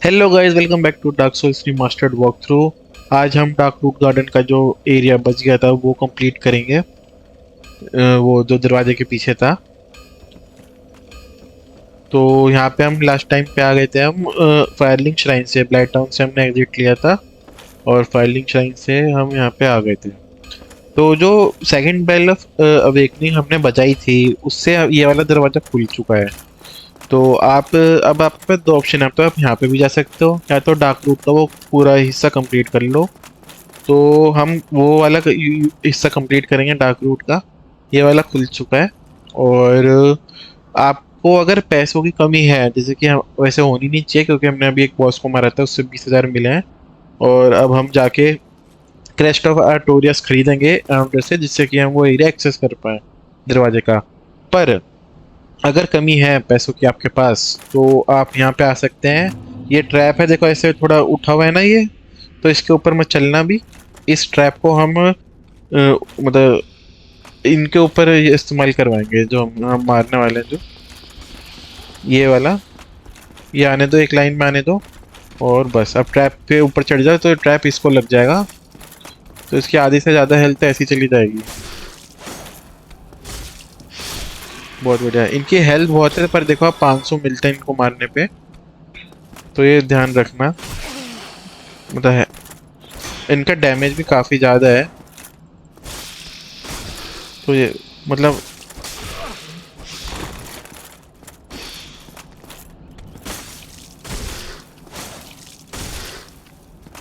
Hello guys, welcome back to Dark Souls Remastered walkthrough. आज हम dark root garden का जो area बच गया था वो कंप्लीट करेंगे। वो जो दरवाजे के पीछे था। तो यहाँ पे हम लास्ट टाइम पे आ गए थे। हम फायरलिंग श्राइन से, ब्लाइट टाउन से हमने एग्जिट लिया था और फायरलिंग श्राइन से हम यहाँ पे आ गए थे। तो जो सेकंड बेल ऑफ अवेकनिंग हमने बजाई थी उससे ये वाला दरवाजा खुल चुका है। तो आप अब आपके पास दो ऑप्शन है, तो आप यहाँ पे भी जा सकते हो या तो डार्क रूट का वो पूरा हिस्सा कंप्लीट कर लो। तो हम वो वाला हिस्सा कंप्लीट करेंगे डार्क रूट का। ये वाला खुल चुका है। और आपको अगर पैसों की कमी है, जैसे कि हम वैसे होनी नहीं चाहिए क्योंकि हमने अभी एक बॉस को मारा था, उससे 20,000 मिले हैं। और अब हम जाके क्रेस्ट ऑफ आर्टोरियस खरीदेंगे राउंडर से, जिससे कि हम वो एरिया एक्सेस कर पाए दरवाजे का। पर अगर कमी है पैसों की आपके पास तो आप यहाँ पे आ सकते हैं। ये ट्रैप है, देखो ऐसे थोड़ा उठा हुआ है ना ये, तो इसके ऊपर मत चलना भी। इस ट्रैप को हम मतलब इनके ऊपर ये इस्तेमाल करवाएंगे जो हम मारने वाले हैं, जो ये वाला। ये आने दो, एक लाइन में आने दो। और बस अब ट्रैप पे ऊपर चढ़ जाओ तो ट्रैप इसको लग जाएगा, तो इसकी आधी से ज़्यादा हेल्थ ऐसी चली जाएगी। बहुत बढ़िया। इनकी हेल्थ बहुत है पर देखो आप 500 मिलते हैं इनको मारने पे, तो ये ध्यान रखना। मतलब है, इनका डैमेज भी काफ़ी ज़्यादा है। तो ये मतलब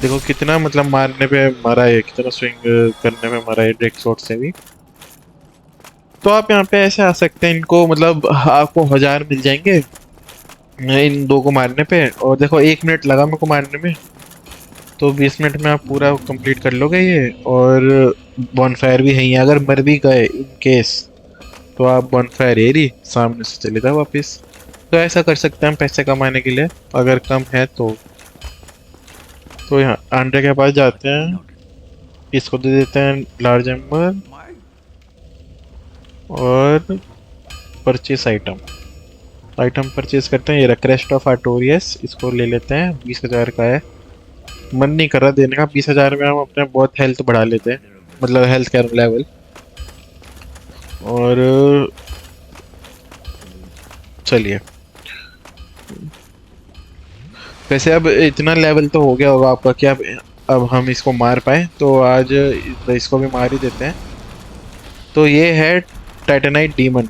देखो कितना मतलब मारने पे मरा है, कितना स्विंग करने पे मरा है ड्रेक शॉट से भी। तो आप यहाँ पे ऐसे आ सकते हैं, इनको मतलब आपको 1000 मिल जाएंगे इन दो को मारने पे। और देखो 1 मिनट लगा मेरे को मारने में, तो 20 मिनट में आप पूरा कंप्लीट कर लोगे ये। और बॉनफायर भी है ही है, अगर मर भी गए इन केस तो आप बॉनफायर एरी सामने से चले जाओ वापिस। तो ऐसा कर सकते हैं हम पैसे कमाने के लिए, अगर कम है तो। यहाँ आंड्रे के पास जाते हैं, इसको दे देते हैं लार्ज एम्बर और परचेस आइटम। आइटम परचेस करते हैं, ये क्रेस्ट ऑफ आर्टोरियस, इसको ले लेते हैं। 20,000 का है, मन नहीं कर रहा देने का। 20,000 में हम अपने बहुत हेल्थ बढ़ा लेते हैं, मतलब हेल्थ केयर लेवल। और चलिए, वैसे अब इतना लेवल तो हो गया होगा आपका कि अब हम इसको मार पाए, तो आज इसको भी मार ही देते हैं। तो ये है टाइटेनाइट डीमन।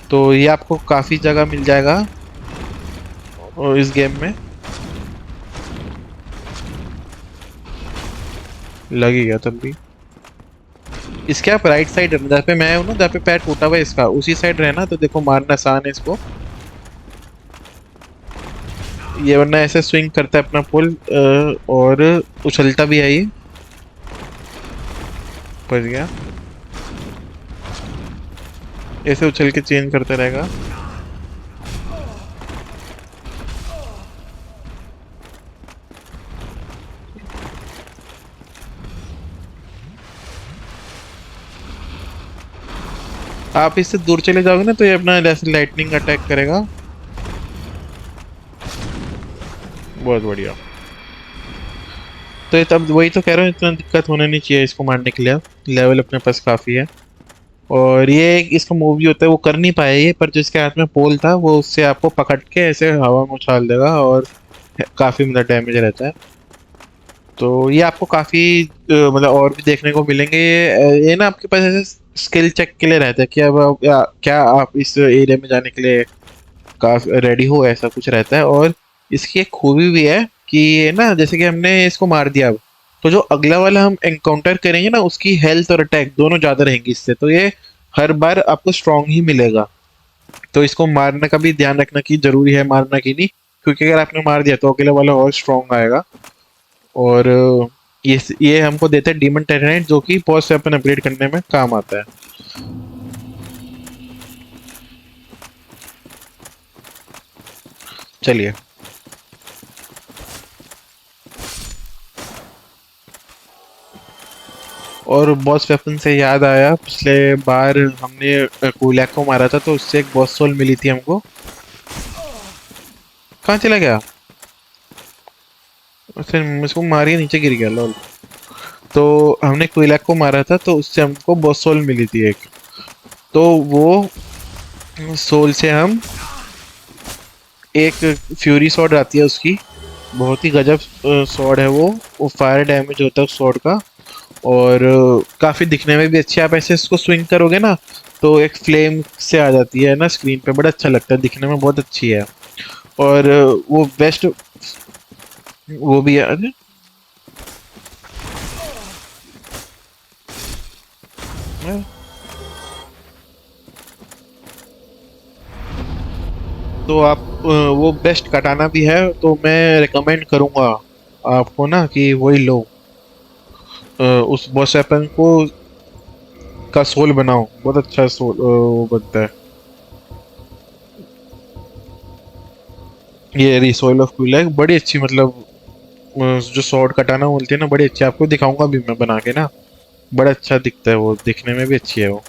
तो ये आपको काफ़ी जगह मिल जाएगा और इस गेम में लग ही गया तब भी। इसके आप राइट साइड रहना, जहाँ पे मैं हूँ ना, जहाँ पे पैर टूटा हुआ है इसका, उसी साइड रहना, तो देखो मारना आसान है इसको। ये वरना ऐसे स्विंग करता है अपना पुल, और उछलता भी है ये। बच गया, ऐसे उछल के चेंज करता रहेगा। आप इससे दूर चले जाओगे ना तो ये अपना जैसे लाइटनिंग अटैक करेगा। बहुत बढ़िया। तो ये तब वही तो कह रहा हूँ, इतना दिक्कत होना नहीं चाहिए इसको मारने के लिए। अब लेवल अपने पास काफ़ी है। और ये इसका मूव भी होता है, वो कर नहीं पाया ये, पर जो इसके हाथ में पोल था वो उससे आपको पकड़ के ऐसे हवा में उछाल देगा और काफ़ी मतलब डैमेज रहता है। तो ये आपको काफ़ी मतलब और भी देखने को मिलेंगे। ये ना आपके पास ऐसे स्किल चेक के लिए रहता है कि अब क्या आप इस एरिया में जाने के लिए काफी रेडी हो, ऐसा कुछ रहता है। और इसकी एक खूबी भी है कि ये ना, जैसे कि हमने इसको मार दिया अब, तो जो अगला वाला हम एनकाउंटर करेंगे ना उसकी हेल्थ और अटैक दोनों ज़्यादा रहेंगी इससे, तो ये हर बार आपको स्ट्रांग ही मिलेगा। तो इसको मारने का भी ध्यान रखना कि जरूरी है मारना कि नहीं, क्योंकि अगर आपने मार दिया तो अगले वाला और स्ट्रांग आएगा। और ये हमको देते हैं डीमन टेरानाइट, जो कि बॉस वेपन अपग्रेड करने में काम आता है। चलिए, और बॉस वेपन से याद आया, पिछले बार हमने कूलैक को मारा था तो उससे एक बॉस सोल मिली थी हमको। कहाँ चला गया? फिर मुझको मार के नीचे गिर गया लॉल। तो हमने क्विलैक को मारा था तो उससे हमको बहुत सोल मिली थी एक। तो वो सोल से हम एक फ्यूरी स्वॉर्ड आती है उसकी, बहुत ही गजब स्वॉर्ड है वो फायर डैमेज होता है उस स्वॉर्ड का। और काफ़ी दिखने में भी अच्छी है। आप ऐसे इसको स्विंग करोगे ना तो एक फ्लेम से आ जाती है ना स्क्रीन पे, बड़ा अच्छा लगता है दिखने में, बहुत अच्छी है। और वो बेस्ट वो भी है। अरे मैं- तो आप वो बेस्ट कटाना भी है तो मैं रिकमेंड करूँगा आपको ना कि वही लो। उस बॉस वेपन को का सोल बनाओ, बहुत अच्छा सोल वो बनता है। ये रिसोइल ऑफ क्विलैक बड़ी अच्छी, मतलब जो स्वॉर्ड कटाना बोलते हैं ना, बड़ी अच्छी, आपको दिखाऊंगा भी मैं बना के ना। बड़ा अच्छा दिखता है वो, दिखने में भी अच्छी है वो।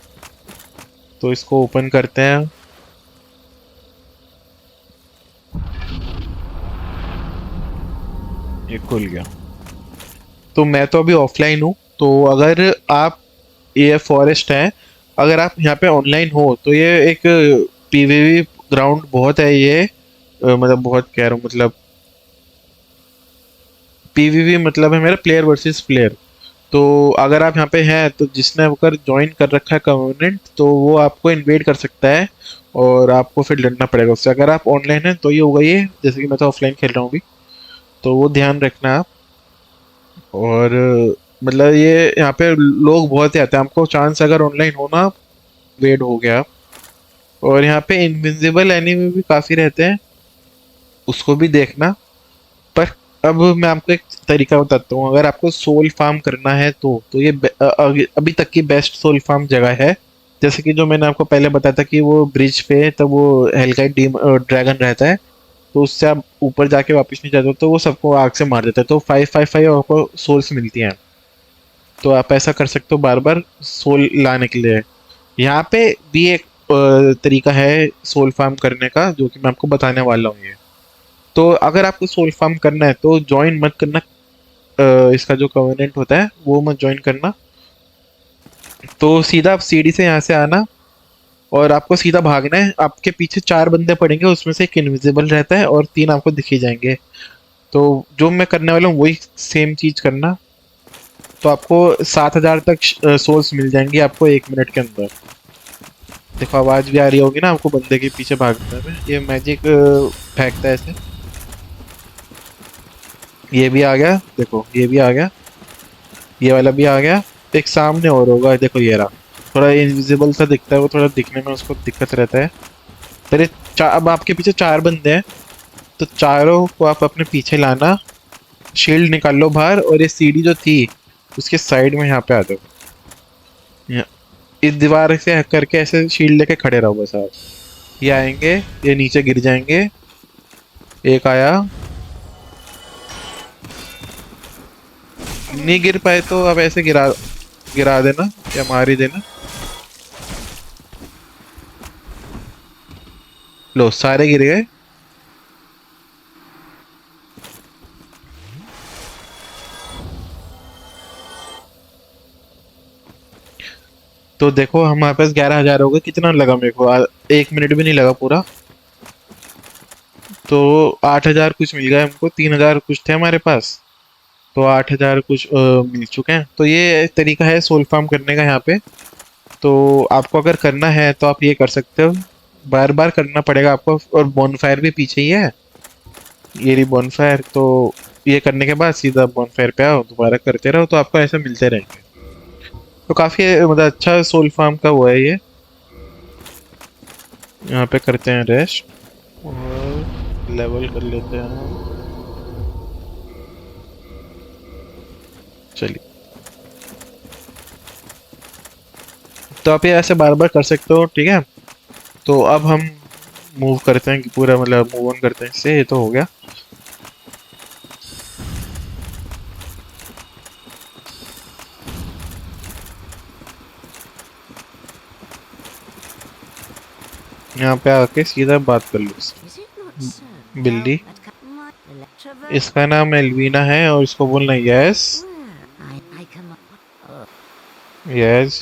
तो इसको ओपन करते हैं। ये खुल गया। तो मैं तो अभी ऑफलाइन हूँ, तो अगर आप, ये फॉरेस्ट है, अगर आप यहाँ पे ऑनलाइन हो तो ये एक पीवीवी ग्राउंड बहुत है ये। मतलब बहुत कह रहा हूँ, मतलब पीवीवी मतलब है मेरा प्लेयर वर्सेस प्लेयर। तो अगर आप यहाँ पे हैं तो जिसने अगर ज्वाइन कर रखा है कम्युनेंट तो वो आपको इनवेट कर सकता है और आपको फिर लड़ना पड़ेगा उससे। अगर आप ऑनलाइन हैं तो ये होगा, ये जैसे कि मैं तो ऑफलाइन खेल रहा हूँ अभी, तो वो ध्यान रखना आप। और मतलब ये यहाँ पे लोग बहुत ही आते हैं, आपको चांस अगर ऑनलाइन होना वेट हो गया। और यहाँ पे इनविजिबल एनिमी भी काफ़ी रहते हैं, उसको भी देखना। पर अब मैं आपको एक तरीका बताता हूँ, अगर आपको सोल फार्म करना है तो ये अभी तक की बेस्ट सोल फार्म जगह है। जैसे कि जो मैंने आपको पहले बताया था कि वो ब्रिज पे तब वो हेलगाइट ड्रैगन रहता है, तो उससे आप ऊपर जाके वापस नहीं जाते हो तो वो सबको आग से मार देता है, तो 555 आपको सोल्स मिलती हैं। तो आप ऐसा कर सकते हो बार बार सोल लाने के लिए। यहाँ पे भी एक तरीका है सोल फार्म करने का जो कि मैं आपको बताने वाला हूँ ये। तो अगर आपको सोल फार्म करना है तो ज्वाइन मत करना, इसका जो कवर्नेंट होता है वो मत ज्वाइन करना। तो सीधा आप सीढ़ी से यहाँ से आना और आपको सीधा भागना है। आपके पीछे चार बंदे पड़ेंगे, उसमें से एक इनविजिबल रहता है और तीन आपको दिख ही जाएंगे। तो जो मैं करने वाला हूँ वही सेम चीज करना। तो आपको 7,000 तक सोल्स मिल जाएंगी आपको 1 मिनट के अंदर। देखो आवाज भी आ रही होगी ना आपको बंदे के पीछे भागने में, ये मैजिक फेंकता है ऐसे। ये भी आ गया, देखो ये भी आ गया, ये वाला भी आ गया। एक सामने और होगा, देखो ये रहा। थोड़ा इनविजिबल सा दिखता है वो, थोड़ा दिखने में उसको दिक्कत रहता है। तेरे अब आपके पीछे चार बंदे हैं, तो चारों को आप अपने पीछे लाना। शील्ड निकाल लो बाहर और ये सीढ़ी जो थी उसके साइड में यहाँ पे आ जाओ। यहाँ- इस दीवार से करके ऐसे शील्ड लेके खड़े रहो बस आप। ये आएंगे, ये नीचे गिर जाएंगे। एक आया, नहीं गिर पाए तो अब ऐसे गिरा गिरा देना या मार ही देना। लो सारे गिर गए। तो देखो हमारे पास 11,000 हो गए। कितना लगा मेरे को? 1 मिनट भी नहीं लगा पूरा। तो 8,000 कुछ मिल गया हमको, 3,000 कुछ थे हमारे पास। तो 8,000 कुछ मिल चुके हैं। तो ये तरीका है सोल फार्म करने का यहाँ पे। तो आपको अगर करना है तो आप ये कर सकते हो, बार बार करना पड़ेगा आपको। और बॉनफायर भी पीछे ही है, ये रही बॉनफायर। तो ये करने के बाद सीधा बॉनफायर पे आओ, दोबारा करते रहो तो आपको ऐसे मिलते रहेंगे। तो काफ़ी मतलब अच्छा सोल फार्म का हुआ है ये। यहाँ पे करते हैं रेस्ट और लेवल कर लेते हैं हम। चलिए, तो आप ये ऐसे बार बार कर सकते हो, ठीक है। तो अब हम मूव करते हैं कि पूरा, मतलब मूव ऑन करते हैं इससे, ये तो हो गया। यहाँ पे आके सीधा बात कर लो इससे। Is it not so? बिल्ली, इसका नाम एल्वीना है और इसको बोलना यस यस।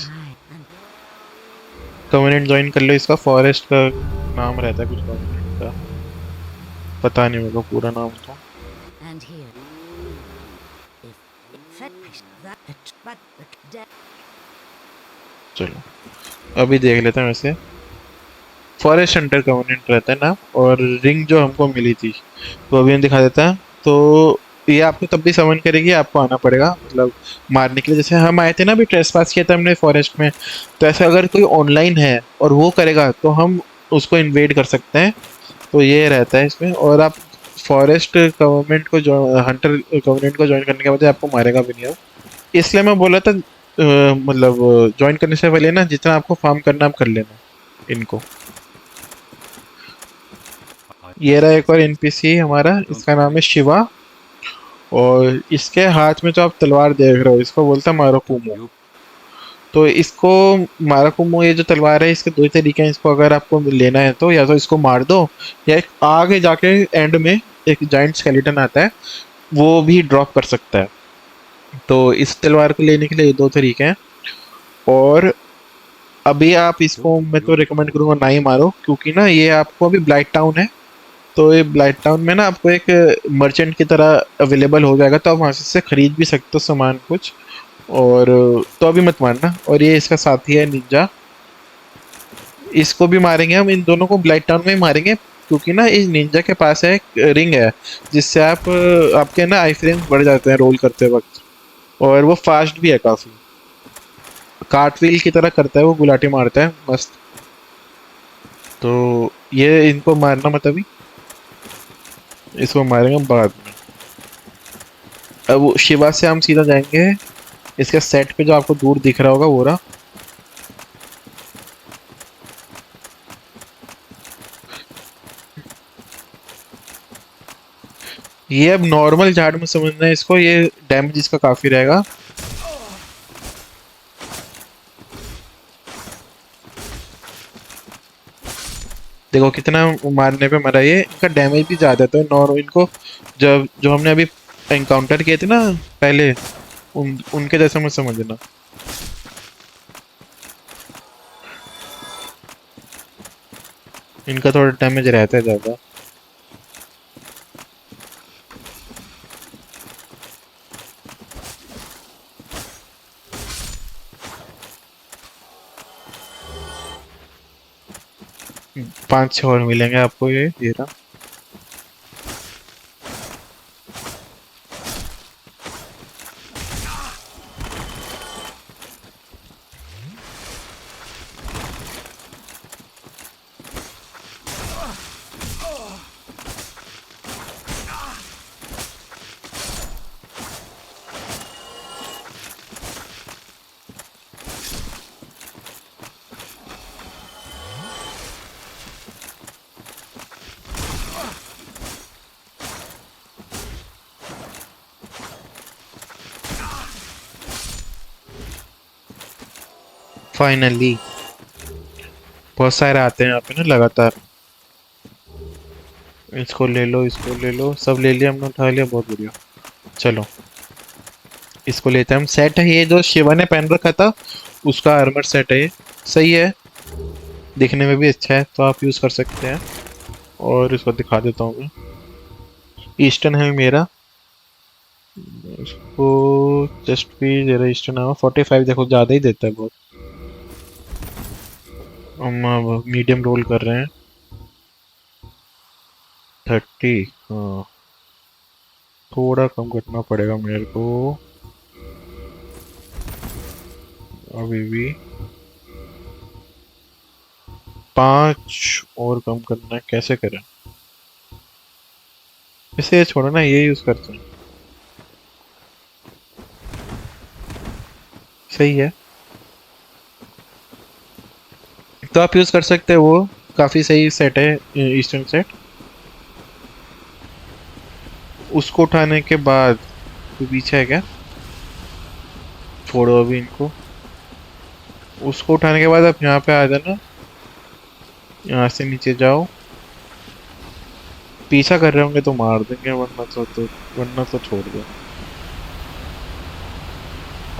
कम्युनिटी ज्वाइन कर लो। इसका फॉरेस्ट का नाम रहता है कुछ कम्युनिटी का, पता नहीं मेरे को पूरा नाम तो। चलो अभी देख लेते हैं। वैसे फॉरेस्ट हंटर कम्युनिटी रहता है ना, और रिंग जो हमको मिली थी तो अभी हम दिखा देता है। तो ये आपको तब भी समन करेगी, आपको आना पड़ेगा मतलब मारने के लिए। जैसे हम आए थे ना, अभी ट्रेसपास किया था हमने फॉरेस्ट में, तो ऐसे अगर कोई ऑनलाइन है और वो करेगा तो हम उसको इन्वेड कर सकते हैं। तो ये रहता है इसमें। और आप फॉरेस्ट गवर्नमेंट को जो हंटर गवर्नमेंट को ज्वाइन करने के बाद आपको मारेगा भी नहीं हो। इसलिए मैं बोला था मतलब ज्वाइन करने से पहले ना जितना आपको फार्म करना आप कर लेना इनको। ये रहा एक और एनपीसी हमारा, इसका नाम है शिवा। और इसके हाथ में जो आप तलवार देख रहे हो इसको बोलता है मारोकुमो। तो इसको माराकुमो, ये जो तलवार है इसके दो तरीके हैं। इसको अगर आपको लेना है तो या तो इसको मार दो, या एक आगे जाके एंड में एक जाइंट स्केलेटन आता है वो भी ड्रॉप कर सकता है। तो इस तलवार को लेने के लिए दो तरीके हैं। और अभी आप इसको मैं तो रिकमेंड करूंगा ना ही मारो, क्योंकि ना ये आपको अभी ब्लाइट टाउन है। तो ये ब्लाइट टाउन में ना आपको एक मर्चेंट की तरह अवेलेबल हो जाएगा, तो आप वहाँ से खरीद भी सकते हो सामान कुछ। और तो अभी मत मारना। और ये इसका साथी है निंजा, इसको भी मारेंगे हम। इन दोनों को ब्लाइट टाउन में ही मारेंगे, क्योंकि ना इस निंजा के पास है एक रिंग है जिससे आप आपके ना आई फ्रेम्स बढ़ जाते हैं रोल करते वक्त। और वो फास्ट भी है काफ़ी, कार्टव्हील की तरह करता है वो, गुलाटी मारता है मस्त। तो ये इनको मारना मत अभी, इसको मारेंगे बाद में। अब वो शिवा से हम सीधा जाएंगे इसके सेट पे, जो आपको दूर दिख रहा होगा वो रहा। ये अब नॉर्मल झाड़ में समझना है इसको, ये डैमेज इसका काफी रहेगा। देखो कितना मारने पे मरा ये, इनका डैमेज भी ज्यादा था। नॉर्मल इनको जब जो हमने अभी एनकाउंटर किए थे ना पहले, उनके जैसा मत समझना। इनका थोड़ा डैमेज रहता है ज्यादा। 5-6 और मिलेंगे आपको। ये रहा। फाइनली बहुत सारे आते हैं यहाँ पे ना लगातार। इसको ले लो, इसको ले लो, सब ले लिया हमने, उठा लिया, बहुत बढ़िया। चलो इसको लेते हैं हम। सेट है ये जो शिवा ने पहन रखा था उसका आर्मर सेट है ये, सही है, दिखने में भी अच्छा है, तो आप यूज़ कर सकते हैं। और इसको दिखा देता हूँ मैं। ईस्टर्न है मेरा, इसको जस्ट भी जरा ईस्टर्न है 45, देखो ज़्यादा ही देता है बहुत। हम मीडियम रोल कर रहे हैं 30। हाँ थोड़ा कम करना पड़ेगा मेरे को अभी भी। 5 और कम करना है, कैसे करें? इसे ये छोड़ो ना, ये यूज़ करते हैं, सही है। तो आप यूज़ कर सकते हैं, वो काफ़ी सही सेट है ईस्टर्न सेट। उसको उठाने के बाद तो पीछे है क्या, छोड़ो अभी इनको। उसको उठाने के बाद आप यहाँ पे आ जाना, यहाँ से नीचे जाओ। पीछा कर रहे होंगे तो मार देंगे, वरना तो छोड़ दो।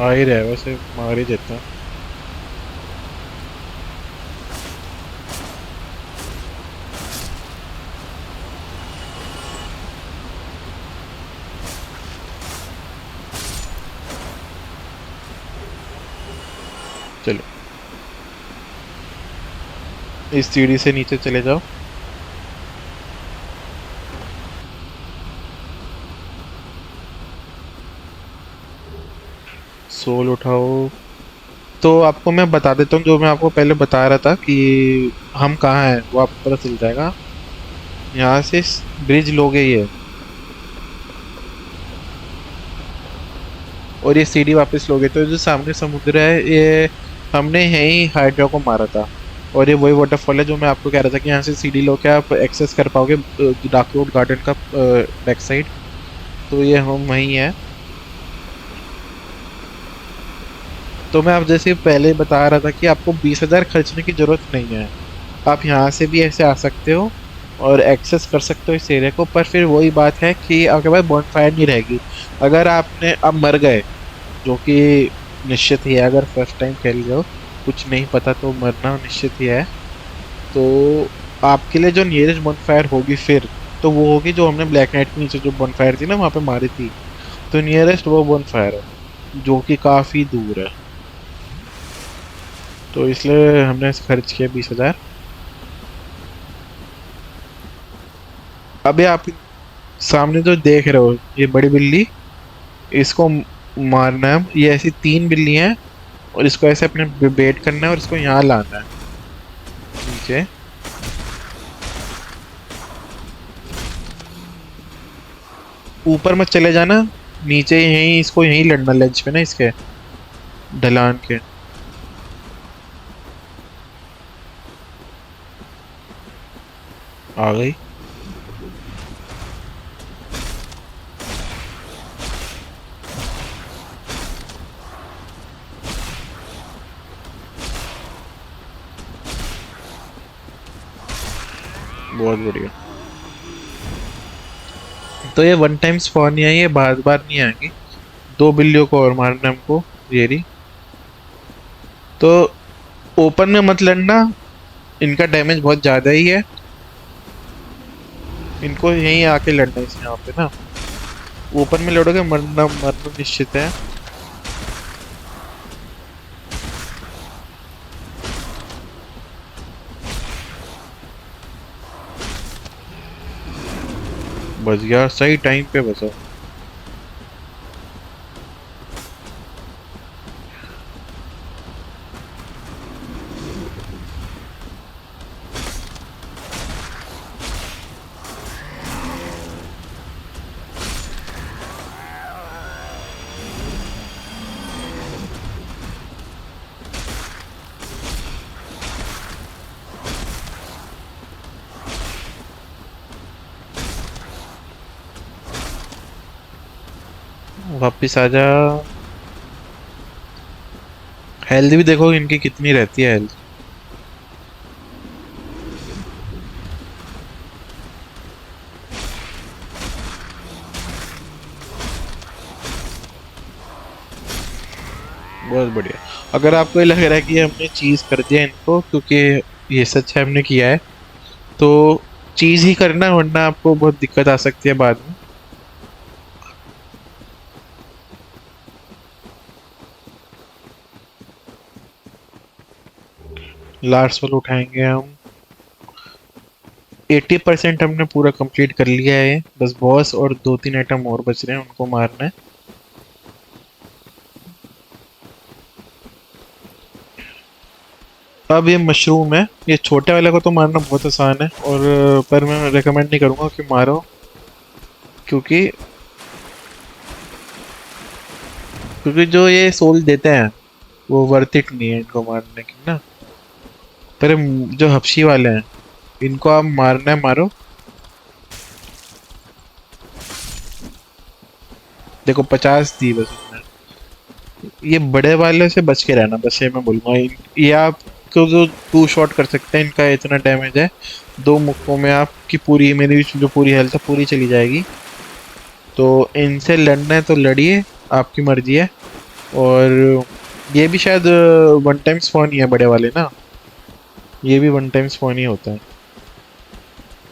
आ ही रहे, वैसे मार ही देते हैं। चलो, इस सीढ़ी से नीचे चले जाओ। सोल उठाओ। तो आपको मैं बता देता हूँ, जो मैं आपको पहले बता रहा था कि हम कहाँ हैं वो आपको पता चल जाएगा। यहाँ से ब्रिज लोगे ये, और ये सीढ़ी वापस लोगे तो जो सामने समुद्र है, ये हमने यहीं हाइड्रा को मारा था। और ये वही वाटरफॉल है जो मैं आपको कह रहा था कि यहाँ से सीढ़ी लोके आप एक्सेस कर पाओगे डार्क रोड गार्डन का बैक साइड। तो ये हम वहीं हैं। तो मैं आप जैसे पहले बता रहा था कि आपको 20,000 खर्चने की ज़रूरत नहीं है। आप यहाँ से भी ऐसे आ सकते हो और एक्सेस कर सकते हो इस एरिया को, पर फिर वही बात है कि आपके पास बॉनफायर नहीं रहेगी। अगर आपने अब मर गए, जो कि निश्चित ही है, अगर फर्स्ट टाइम खेल रहे हो, कुछ नहीं पता तो मरना निश्चित ही है। तो आपके लिए जो नियरेस्ट बॉनफायर होगी फिर, तो वो होगी जो हमने ब्लैक नाइट के नीचे जो बॉनफायर थी ना वहाँ पे मारी थी। तो नियरेस्ट वो बॉनफायर है जो कि काफ़ी दूर है। तो इसलिए हमने खर्च किया 20,000। अभी आप सामने जो देख रहे हो ये बड़ी बिल्ली, इसको मारना है। ये ऐसी 3 बिल्ली हैं, और इसको ऐसे अपने बेट करना है और इसको यहाँ लाना है नीचे। ऊपर मत चले जाना, नीचे यहीं इसको यहीं लड़ना, लेंच पे ना इसके ढलान के। आ गई। बहुत बढ़िया। तो ये वन टाइम स्पॉन नहीं है, ये बार बार नहीं आएंगी। 2 बिल्लियों को और मारना है हमको, ये रही। तो ओपन में मत लड़ना, इनका डैमेज बहुत ज़्यादा ही है। इनको यहीं आके लड़ना है, इस यहाँ पे ना। ओपन में लड़ोगे मरना मरना निश्चित है। बच गया, सही टाइम पे बचा। वापिस आजा। हेल्थ भी देखो इनकी कितनी रहती है हेल्थ। बहुत बढ़िया। अगर आपको ये लग रहा है कि हमने चीज कर दिया इनको, क्योंकि ये सच है हमने किया है, तो चीज ही करना, वरना आपको बहुत दिक्कत आ सकती है बाद में। लास्ट वाल उठाएंगे हम। 80% हमने पूरा कंप्लीट कर लिया है, बस बॉस और 2-3 आइटम और बच रहे हैं, उनको मारना है। अब ये मशरूम है, ये छोटे वाले को तो मारना बहुत आसान है, और पर मैं रेकमेंड नहीं करूँगा कि मारो, क्योंकि क्योंकि जो ये सोल देते हैं वो वर्थ इट नहीं है इनको मारने की ना। पर जो हफ्शी वाले हैं, इनको आप मारना है मारो। देखो 50 दी बस उसने। ये बड़े वाले से बच के रहना, बस ये मैं बोलूँगा। ये आपको जो 2 शॉट कर सकते हैं, इनका इतना डैमेज है। 2 मुक्कों में आपकी पूरी, मेरी जो पूरी हेल्थ है पूरी चली जाएगी। तो इनसे लड़ना है तो लड़िए, आपकी मर्जी है। और ये भी शायद वन टाइम स्पॉन ही है बड़े वाले ना, ये भी वन टाइम स्पॉन ही होता है।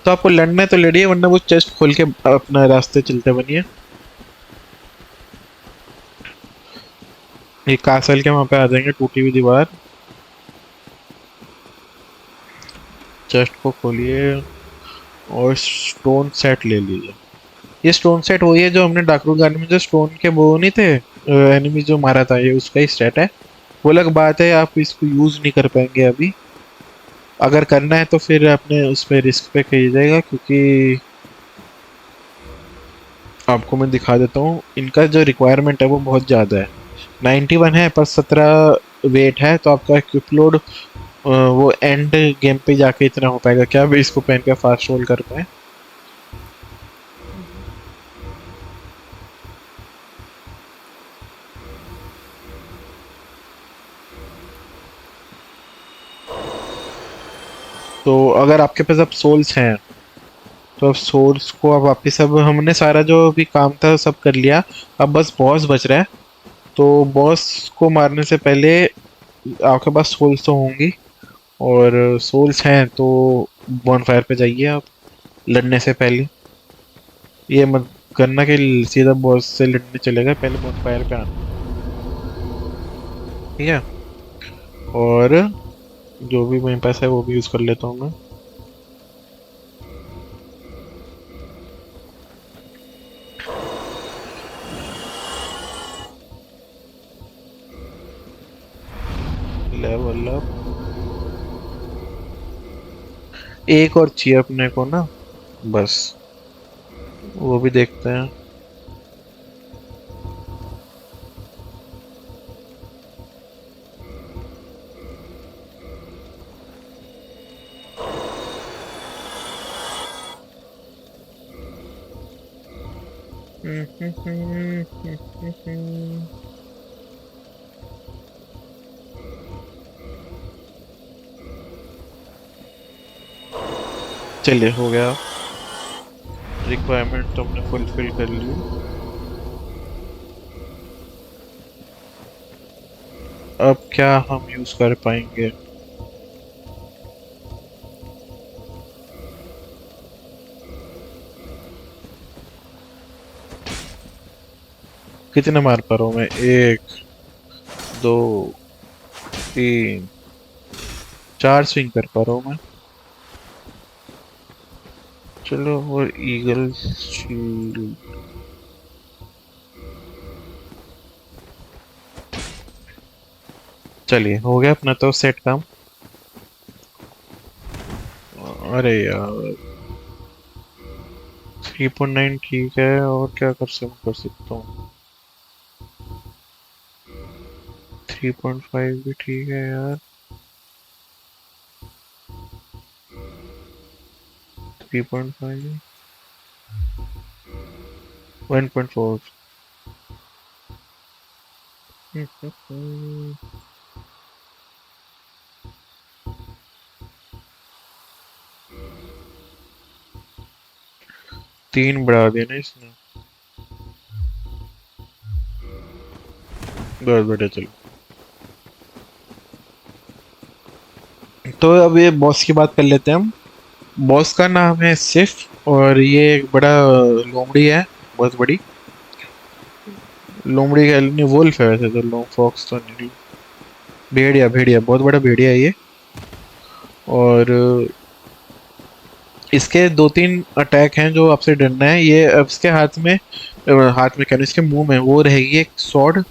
तो आपको लड़ना है तो लड़िए, वरना वो चेस्ट खोल के अपना रास्ते चलते बनिए। ये कासल के वहां पे आ जाएंगे, टूटी हुई दीवार। चेस्ट को खोलिए और स्टोन सेट ले लीजिए। ये स्टोन सेट वही है जो हमने डाकरू गार्डन में जो स्टोन के वो नहीं थे एनिमी जो मारा था, ये उसका ही सेट है। वो अलग बात है, आप इसको यूज नहीं कर पाएंगे अभी। अगर करना है तो फिर अपने उस पर रिस्क पे कीजिएगा, क्योंकि आपको मैं दिखा देता हूँ इनका जो रिक्वायरमेंट है वो बहुत ज़्यादा है। 91 है पर 17 वेट है, तो आपका इक्विप लोड वो एंड गेम पे जाके इतना हो पाएगा क्या भी इसको पहन के फास्ट रोल कर पाए। तो अगर आपके पास अब सोल्स हैं तो अब सोल्स को अब वापिस, अब हमने सारा जो भी काम था सब कर लिया। अब बस बॉस बच रहा है। तो बॉस को मारने से पहले आपके पास सोल्स तो होंगी, और सोल्स हैं तो बॉनफायर पे जाइए आप लड़ने से पहले। ये मत करना कि सीधा बॉस से लड़ने चलेगा, पहले बॉनफायर पे आना। ठीक है। और जो भी मेरे पास है वो भी यूज़ कर लेता हूँ मैं। लेवल अप एक और चाहिए अपने को ना, बस वो भी देखते हैं। चलिए हो गया, रिक्वायरमेंट तो हमने फुलफिल कर ली। अब क्या हम यूज कर पाएंगे? कितने मार पा रहा हूँ मैं? 1 2 3 4 स्विंग कर पा रहा हूँ मैं। चलो, और ईगल शील्ड। चलिए हो गया अपना तो सेट काम। अरे यार 3.9 ठीक है, और क्या कर सकता हूँ? 3.5 भी ठीक है यार। 3.5 1.4। 3 बढ़ा दिया ना इसने, बहुत बढ़िया। चलो, तो अब ये बॉस की बात कर लेते हैं हम। बॉस का नाम है सिफ, और ये एक बड़ा लोमड़ी है, बहुत बड़ी लोमड़ी का नहीं, वुल्फ है वैसे तो, लो फॉक्स तो नहीं। भेड़िया भेड़िया, बहुत बड़ा भेड़िया है ये। और इसके 2-3 अटैक हैं जो आपसे डरना है। ये अब इसके हाथ में क्या इसके मुंह में वो रहेगी एक स्वॉर्ड।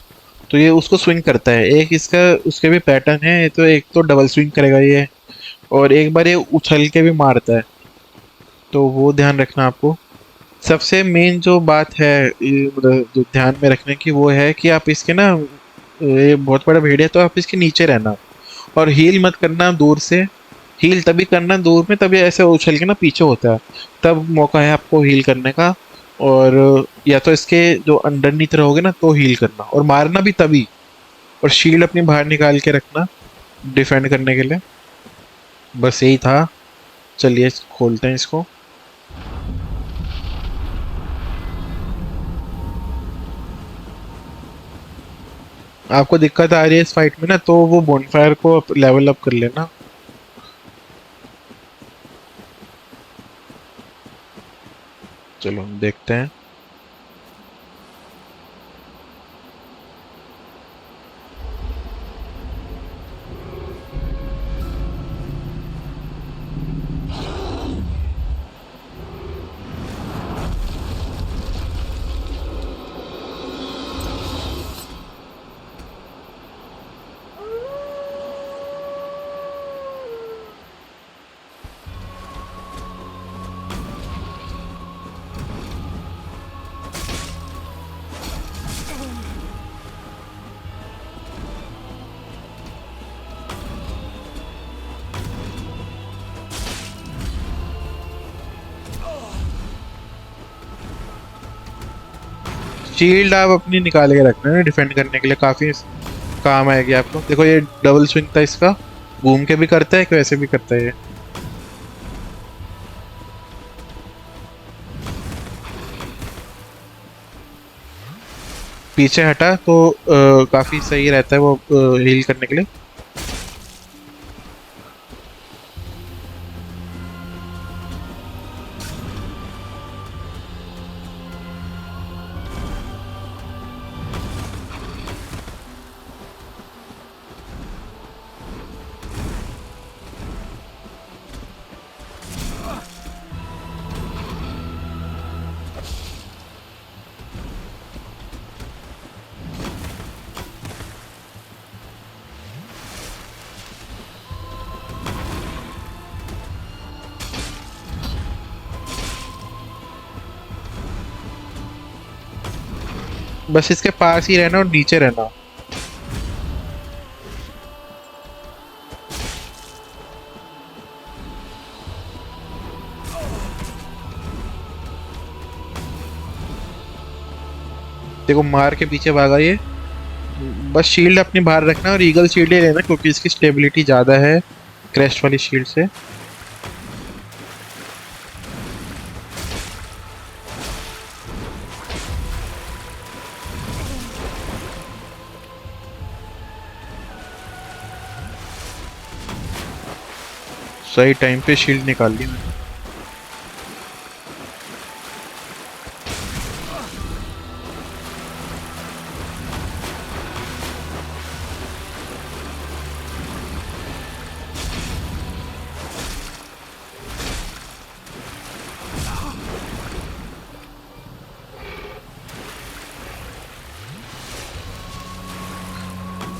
तो ये उसको स्विंग करता है। एक इसका उसके भी पैटर्न है, तो एक तो डबल स्विंग करेगा ये, और एक बार ये उछल के भी मारता है। तो वो ध्यान रखना आपको। सबसे मेन जो बात है मतलब जो ध्यान में रखने की, वो है कि आप इसके ना, ये बहुत बड़ा भेड़ है तो आप इसके नीचे रहना, और हील मत करना दूर से। हील तभी करना दूर में, तभी ऐसे उछल के ना पीछे होता है, तब मौका है आपको हील करने का। और या तो इसके जो अंडरनीथ रहोगे ना तो हील करना, और मारना भी तभी। और शील्ड अपनी बाहर निकाल के रखना डिफेंड करने के लिए। बस यही था। चलिए खोलते हैं इसको। आपको दिक्कत आ रही है इस फाइट में ना, तो वो बोनफायर को लेवल अप कर लेना। चलो देखते हैं। शील्ड आप अपनी निकाल के रखना है डिफेंड करने के लिए, काफी काम आएगी आपको। देखो ये डबल स्विंग था इसका, घूम के भी करता है, वैसे भी करता है ये। पीछे हटा तो काफी सही रहता है वो हील करने के लिए। बस इसके पास ही रहना और नीचे रहना। देखो मार के पीछे भागा ये। बस शील्ड अपनी बाहर रखना और ईगल शील्ड ही लेना, क्योंकि इसकी स्टेबिलिटी ज़्यादा है क्रेस्ट वाली शील्ड से। सही टाइम पे शील्ड निकाल ली मैंने।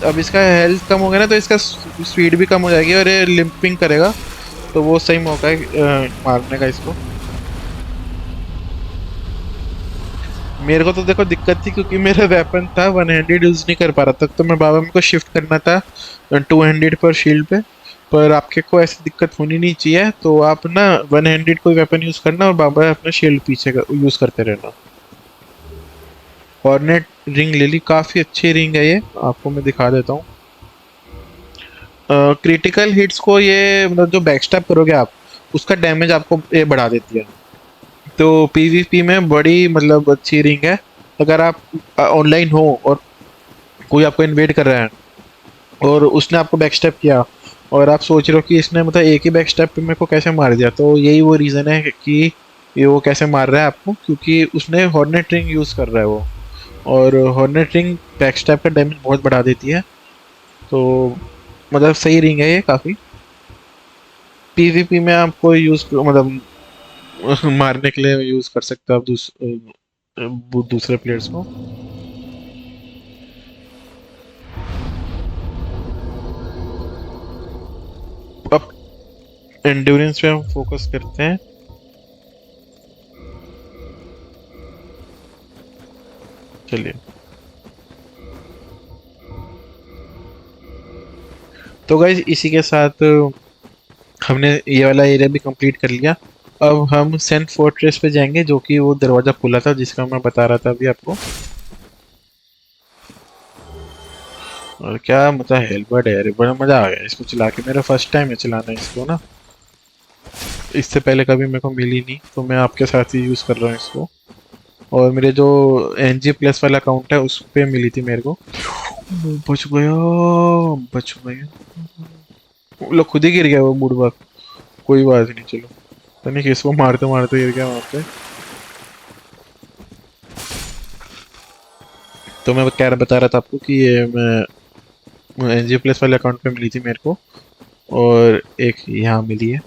अब इसका हेल्थ कम हो गया ना, तो इसका स्पीड भी कम हो जाएगी और ये लिंपिंग करेगा, तो वो सही मौका है मारने का इसको। मेरे को तो देखो दिक्कत थी, क्योंकि मेरा वेपन था वन हैंडेड यूज नहीं कर पा रहा था, तो मैं बाबा मेरे को शिफ्ट करना था टू हैंडेड पर शील्ड पे। पर आपके को ऐसी दिक्कत होनी नहीं चाहिए, तो आप ना वन हैंडेड कोई वेपन यूज करना और बाबा अपना शील्ड पीछे का यूज करते रहना। हॉर्नेट रिंग ले ली, काफी अच्छी रिंग है ये, आपको मैं दिखा देता हूँ। क्रिटिकल हिट्स को ये मतलब जो बैकस्टैप करोगे आप, उसका डैमेज आपको ये बढ़ा देती है। तो पीवीपी में बड़ी मतलब अच्छी रिंग है। अगर आप ऑनलाइन हो और कोई आपको इन्वेट कर रहा है और उसने आपको बैकस्टैप किया, और आप सोच रहे हो कि इसने मतलब एक ही बैकस्टैप पे मेरे को कैसे मार दिया, तो यही वो रीज़न है कि ये वो कैसे मार रहा है आपको, क्योंकि उसने हॉर्नेट रिंग यूज़ कर रहा है वो। और हॉर्नेट रिंग बैकस्टैप का डैमेज बहुत बढ़ा देती है। तो मतलब सही रिंग है ये काफ़ी। पीवीपी में आपको यूज़ मतलब मारने के लिए यूज़ कर सकते हो आप दूसरे प्लेयर्स को। अब एंड्योरेंस पे हम फोकस करते हैं। चलिए, तो गाइज इसी के साथ हमने ये वाला एरिया भी कंप्लीट कर लिया। अब हम सेंट फोर्ट्रेस पे जाएंगे, जो कि वो दरवाजा खुला था जिसका मैं बता रहा था अभी आपको। और क्या मतलब हेलबर्ट है यार, बड़ा मजा आ गया इसको चला के, मेरा फर्स्ट टाइम है चलाना इसको ना। इससे पहले कभी मेरे को मिली नहीं, तो मैं आपके साथ ही यूज़ कर रहा हूँ इसको। और मेरे जो NG प्लस वाला अकाउंट है उस पे मिली थी मेरे को। बच गया, बच गया। वो लोग खुद ही गिर गया वो बुढ़वा। कोई बात नहीं, चलो। पता नहीं किसको मारते मारते गिर गया वहाँ पे। तो मैं कह रहा बता रहा था आपको कि ये मैं NG प्लस वाले अकाउंट पे मिली थी मेरे को, और एक यहाँ मिली है।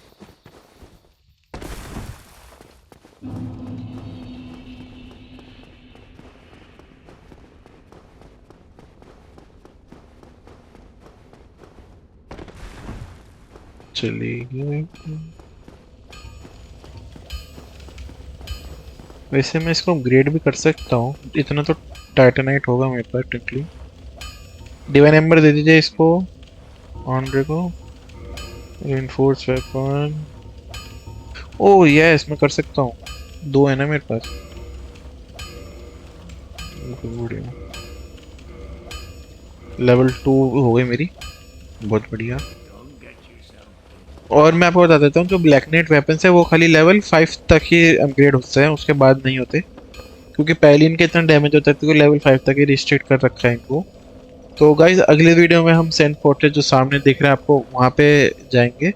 चलिए, वैसे मैं इसको अपग्रेड भी कर सकता हूँ, इतना तो टाइटेनाइट होगा मेरे पास टेक्निकली। डिवाइन एम्बर दे दीजिए इसको, ऑनरे को। रेनफोर्स वेपन, ओह यस मैं कर सकता हूँ। दो है ना मेरे पास। बढ़िया, लेवल 2 हो गई मेरी, बहुत बढ़िया। और मैं आपको बता देता हूँ, जो ब्लैक नाइट वेपन्स है वो खाली लेवल 5 तक ही अपग्रेड होते हैं, उसके बाद नहीं होते। क्योंकि पहले इनके इतना डैमेज होता है तो लेवल 5 तक ही रिस्ट्रिक्ट कर रखा है इनको। तो गाइज अगले वीडियो में हम सेंट फोर्ट्रेस जो सामने दिख रहा है आपको वहाँ पे जाएंगे।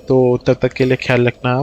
तो तब तक के लिए ख्याल रखना आप।